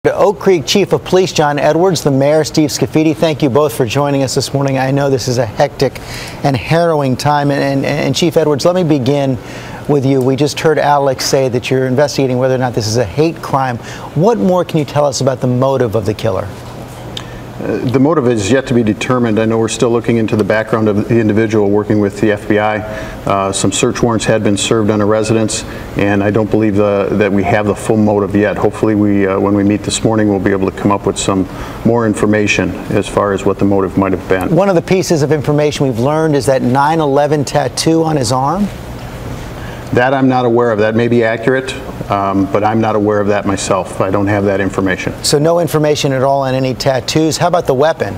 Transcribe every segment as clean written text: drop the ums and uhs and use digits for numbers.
To Oak Creek Chief of Police John Edwards, the Mayor Steve Scafidi, thank you both for joining us this morning. I know this is a hectic and harrowing time. And Chief Edwards, let me begin with you. We just heard Alex say that you're investigating whether or not this is a hate crime. What more can you tell us about the motive of the killer? The motive is yet to be determined. I know we're still looking into the background of the individual, working with the FBI. Some search warrants had been served on a residence, and I don't believe that we have the full motive yet. Hopefully, when we meet this morning, we'll be able to come up with some more information as far as what the motive might have been. One of the pieces of information we've learned is that 9/11 tattoo on his arm? That I'm not aware of. That may be accurate, but I'm not aware of that myself. I don't have that information. So no information at all on any tattoos. How about the weapon?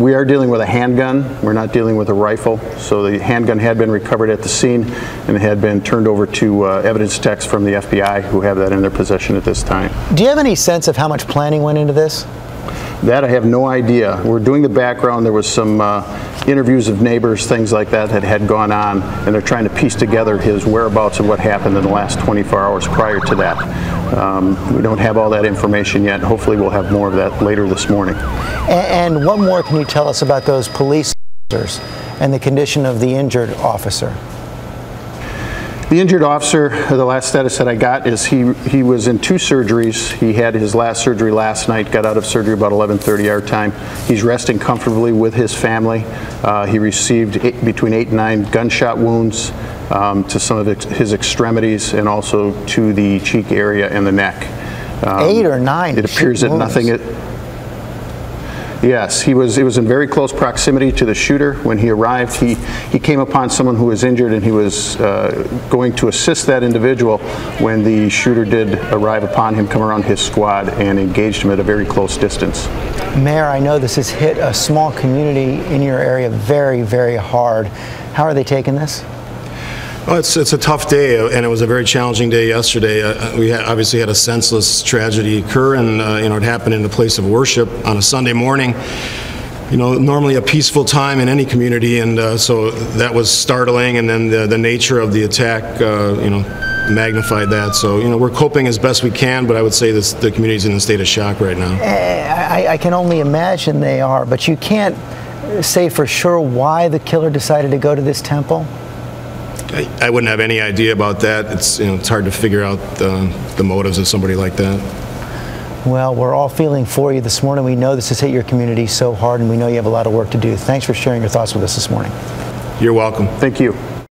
We are dealing with a handgun. We're not dealing with a rifle. So the handgun had been recovered at the scene and had been turned over to evidence techs from the FBI who have that in their possession at this time. Do you have any sense of how much planning went into this? That I have no idea. We're doing the background. There was some interviews of neighbors, things like that had gone on, and they're trying to piece together his whereabouts and what happened in the last 24 hours prior to that. We don't have all that information yet. Hopefully we'll have more of that later this morning. And what more can you tell us about those police officers and the condition of the injured officer? The injured officer, the last status that I got is he was in 2 surgeries. He had his last surgery last night, got out of surgery about 11:30 our time. He's resting comfortably with his family. He received between 8 and 9 gunshot wounds to some of his extremities and also to the cheek area and the neck. 8 or 9? It appears that nothing... Yes, it was in very close proximity to the shooter. When he arrived, he came upon someone who was injured, and he was going to assist that individual when the shooter did arrive upon him, come around his squad, and engaged him at a very close distance. Mayor, I know this has hit a small community in your area very, very hard. How are they taking this? Well, it's a tough day, and it was a very challenging day yesterday. We obviously had a senseless tragedy occur, and it happened in a place of worship on a Sunday morning. Normally a peaceful time in any community, and so that was startling. And then the nature of the attack, magnified that. So we're coping as best we can, but I would say the community's in a state of shock right now. I can only imagine they are, but you can't say for sure why the killer decided to go to this temple. I wouldn't have any idea about that. It's hard to figure out the motives of somebody like that. Well, we're all feeling for you this morning. We know this has hit your community so hard, and we know you have a lot of work to do. Thanks for sharing your thoughts with us this morning. You're welcome. Thank you.